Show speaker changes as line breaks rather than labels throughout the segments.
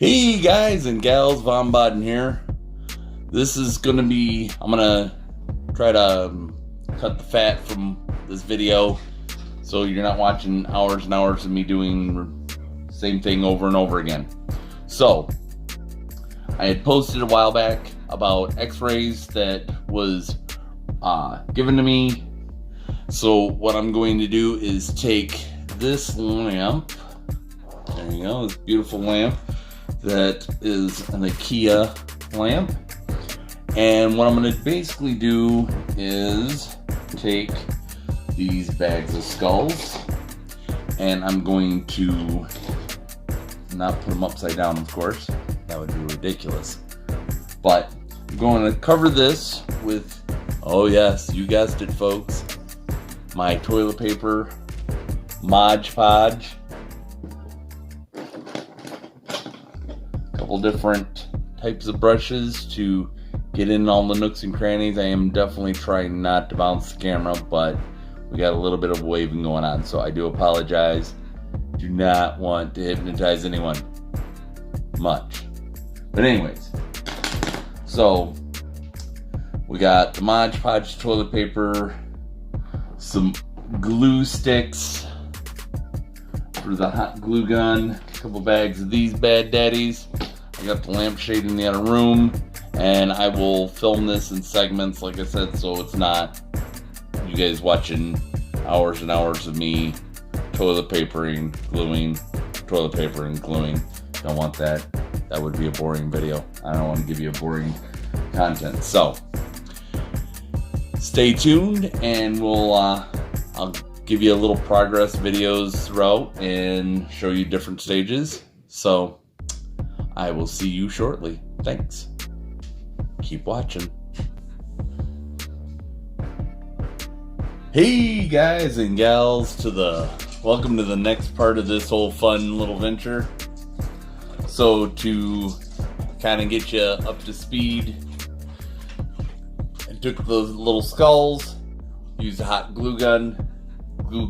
Hey guys and gals, Von Baden here. This is gonna be, I'm gonna try to cut the fat from this video so you're not watching hours and hours of me doing the same thing over and over again. So, I had posted a while back about x-rays that was given to me. So what I'm going to do is take this lamp, there you go, this beautiful lamp, that is an Ikea lamp, and what I'm going to basically do is take these bags of skulls and I'm going to not put them upside down, of course, that would be ridiculous, but I'm going to cover this with, oh yes, you guessed it folks, my toilet paper Mod Podge. Couple different types of brushes to get in all the nooks and crannies. I am definitely trying not to bounce the camera, but we got a little bit of waving going on, so I do apologize. Do not want to hypnotize anyone much. But anyways, so we got the Mod Podge toilet paper, some glue sticks for the hot glue gun, a couple bags of these bad daddies. I got the lampshade in the other room, and I will film this in segments, like I said, so it's not you guys watching hours and hours of me toilet papering, gluing, toilet paper and gluing. Don't want that. That would be a boring video. I don't want to give you a boring content. So stay tuned, and I'll give you a little progress videos throughout and show you different stages. So I will see you shortly. Thanks. Keep watching. Hey guys and gals, welcome to the next part of this whole fun little venture. So to kind of get you up to speed, I took those little skulls, used a hot glue gun,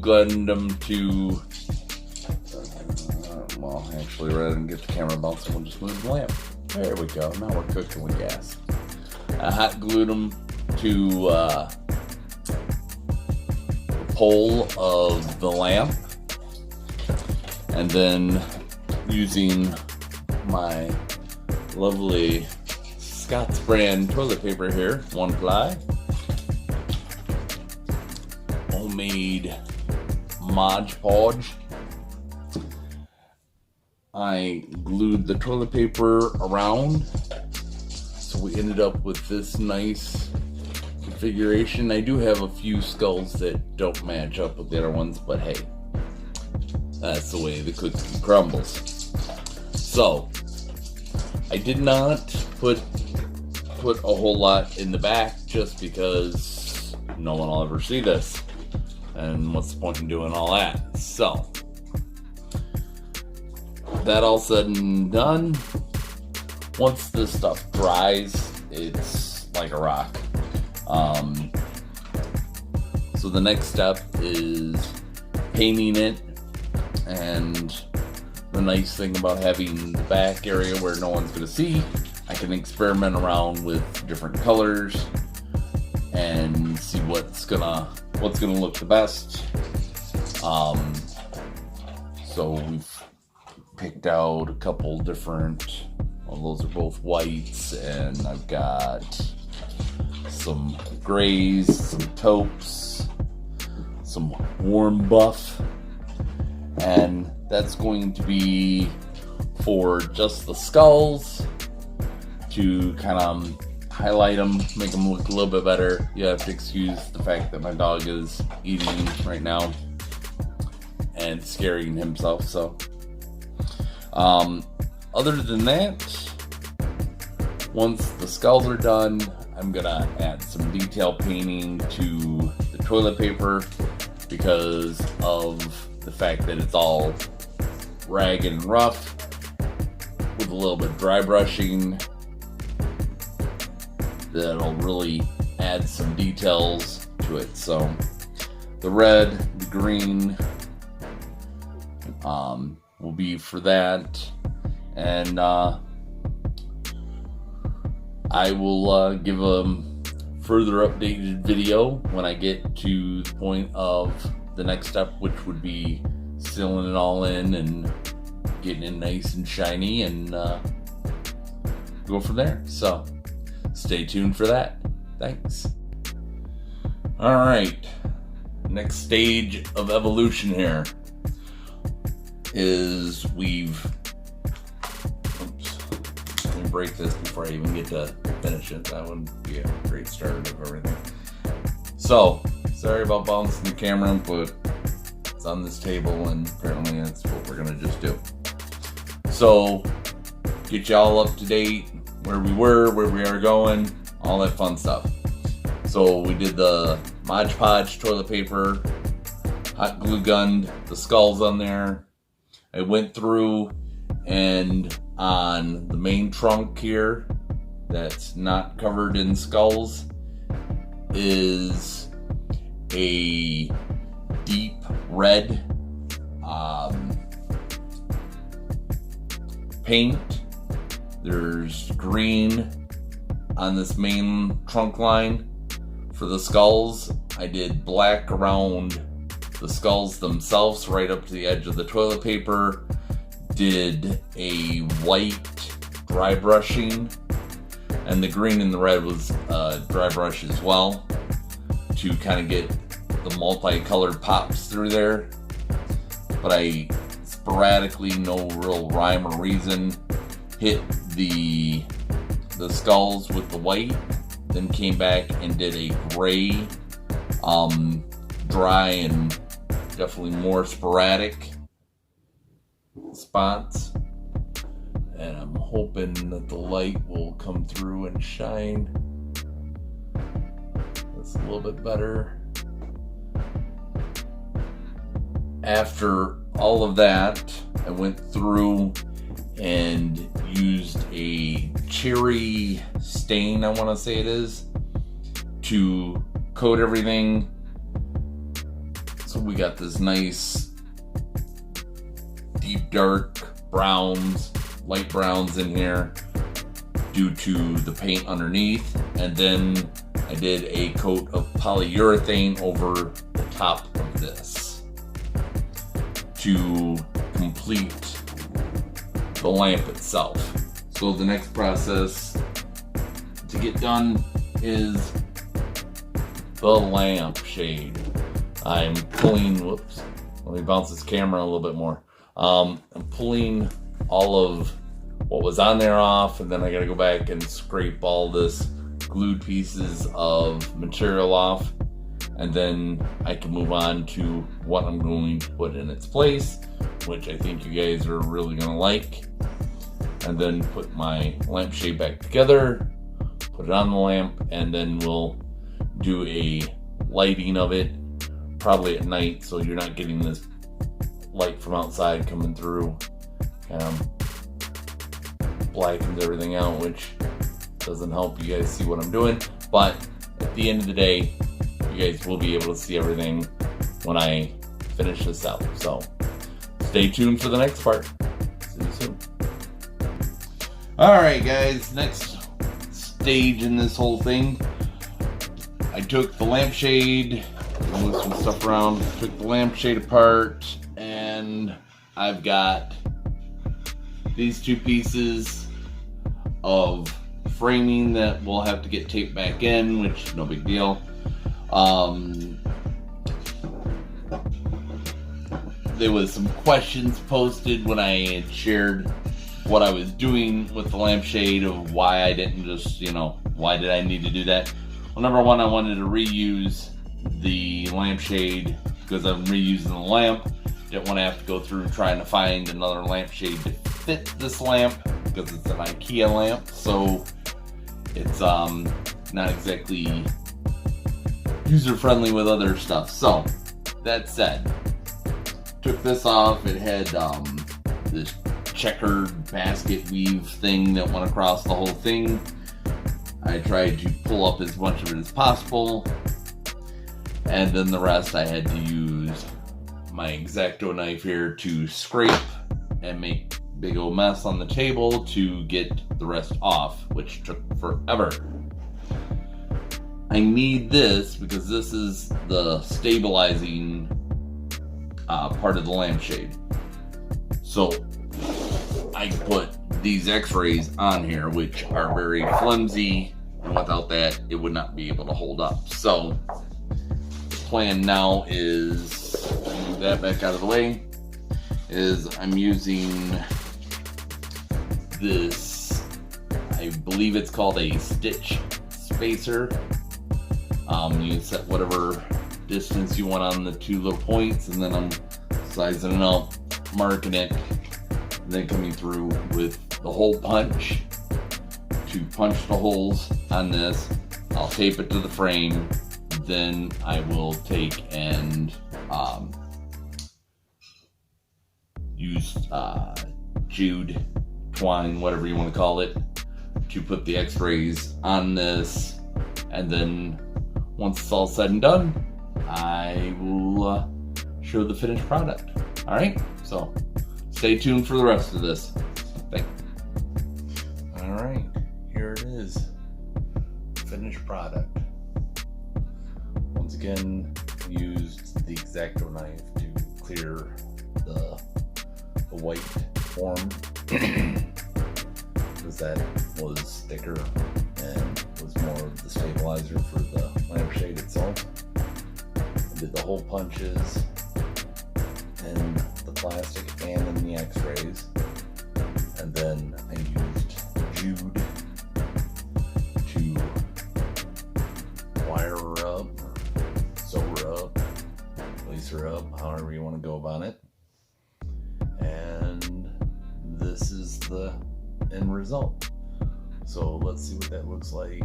gunned them to, well, actually, rather than get the camera bouncing, we'll just move the lamp. There we go. Now we're cooking with gas. I hot glued them to the pole of the lamp, and then using my lovely Scott's brand toilet paper here, 1-ply, homemade Mod Podge. I glued the toilet paper around, so we ended up with this nice configuration. I do have a few skulls that don't match up with the other ones, but hey, that's the way the cookie crumbles. So I did not put a whole lot in the back, just because no one will ever see this, and what's the point in doing all that? So that all said and done, once this stuff dries, it's like a rock. So the next step is painting it, and the nice thing about having the back area where no one's going to see, I can experiment around with different colors and see what's gonna look the best. So we've picked out a couple different, well, those are both whites, and I've got some grays, some taupes, some warm buff, and that's going to be for just the skulls to kind of highlight them, make them look a little bit better. You have to excuse the fact that my dog is eating right now and scaring himself, so other than that, once the skulls are done, I'm gonna add some detail painting to the toilet paper because of the fact that it's all ragged and rough. With a little bit of dry brushing, that'll really add some details to it. So the red, the green will be for that, and I will give a further updated video when I get to the point of the next step, which would be sealing it all in and getting it nice and shiny, and go from there. So stay tuned for that. Thanks. All right, next stage of evolution here is let me break this before I even get to finish it. That would be a great start of everything. So sorry about bouncing the camera, but it's on this table and apparently that's what we're gonna just do. So get y'all up to date, where we were, where we are going, all that fun stuff. So we did the Mod Podge toilet paper, hot glue gunned the skulls on there. I went through and on the main trunk here that's not covered in skulls is a deep red paint. There's green on this main trunk line. For the skulls, I did black around the skulls themselves right up to the edge of the toilet paper. Did a white dry brushing, and the green and the red was dry brush as well, to kind of get the multicolored pops through there. But I sporadically, no real rhyme or reason, hit the skulls with the white, then came back and did a gray, dry and definitely more sporadic spots. And I'm hoping that the light will come through and shine. That's a little bit better. After all of that, I went through and used a cherry stain, I want to say it is, to coat everything. So we got this nice deep dark browns, light browns in here due to the paint underneath. And then I did a coat of polyurethane over the top of this to complete the lamp itself. So the next process to get done is the lampshade. I'm pulling, whoops, let me bounce this camera a little bit more. I'm pulling all of what was on there off, and then I gotta go back and scrape all this glued pieces of material off, and then I can move on to what I'm going to put in its place, which I think you guys are really gonna like. And then put my lampshade back together, put it on the lamp, and then we'll do a lighting of it, probably at night, so you're not getting this light from outside coming through. Blackens everything out, which doesn't help you guys see what I'm doing. But at the end of the day, you guys will be able to see everything when I finish this out. So stay tuned for the next part. See you soon. Alright guys, next stage in this whole thing, I took the lampshade, moved some stuff around, took the lampshade apart, and I've got these two pieces of framing that will have to get taped back in, which is no big deal. There was some questions posted when I had shared what I was doing with the lampshade, of why I didn't just, why did I need to do that? Well, number one, I wanted to reuse the lampshade because I'm reusing the lamp. Didn't want to have to go through trying to find another lampshade to fit this lamp because it's an Ikea lamp, so it's not exactly user-friendly with other stuff. So that said, took this off. It had this checkered basket weave thing that went across the whole thing. I tried to pull up as much of it as possible, and then the rest I had to use my X-Acto knife here to scrape and make big old mess on the table to get the rest off, which took forever. I need this because this is the stabilizing part of the lampshade. So I put these x-rays on here, which are very flimsy, and without that it would not be able to hold up. So the plan now is, move that back out of the way, is I'm using this, I believe it's called a stitch spacer. You set whatever distance you want on the two little points, and then I'm sizing it up, marking it, and then coming through with the hole punch to punch the holes on this. I'll tape it to the frame, then I will take and use jute, twine, whatever you want to call it, to put the x-rays on this, and then once it's all said and done, I will show the finished product. All right, so stay tuned for the rest of this. Thanks. All right, here it is, finished product. Once again, used the X-Acto knife to clear the white form because that was thicker and was more of the stabilizer for the lampshade itself. I did the hole punches in the plastic and in the x-rays, and then I used Jude to wire her up, sew her up, lace her up, however you want to go about it. And this is the end result. So let's see what that looks like.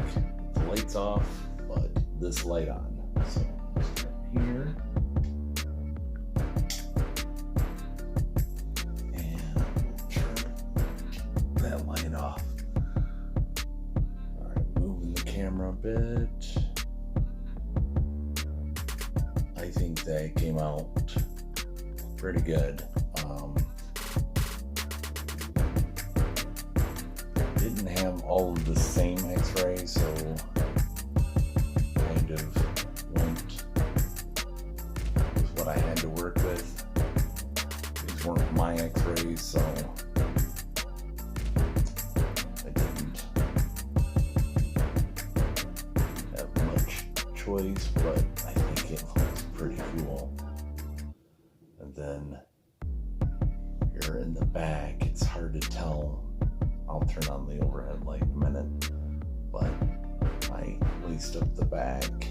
The light's off, but this light on. So here, and turn that light off. All right, moving the camera a bit. I think that came out pretty good. Didn't have all of the same x-ray, so kind of went with what I had to work with. These weren't my x-rays, so I didn't have much choice, but I think it looks pretty cool. And then here in the back, it's hard to tell. I'll turn on the overhead light in a minute, but I laced up the back.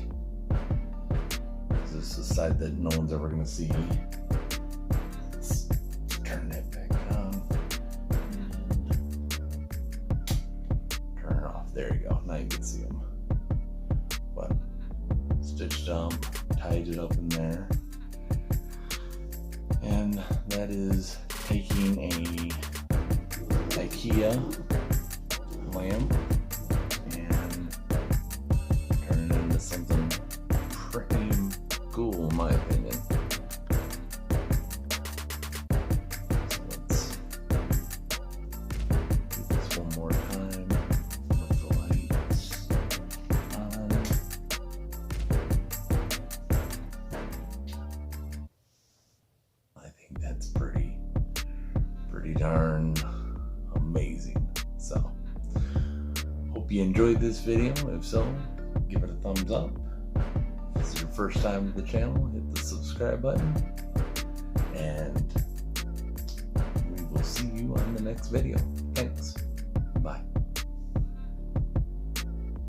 This is the side that no one's ever going to see. Let's turn that back on and turn it off. There you go. Now you can see them. But stitched them, tied it up in there, and that is taking a Ikea lamp and turning it into something pretty cool, in my opinion. So let's do this one more time with the lights on. I think that's pretty darn amazing. So hope you enjoyed this video. If so, give it a thumbs up. If this is your first time to the channel, hit the subscribe button, and we will see you on the next video.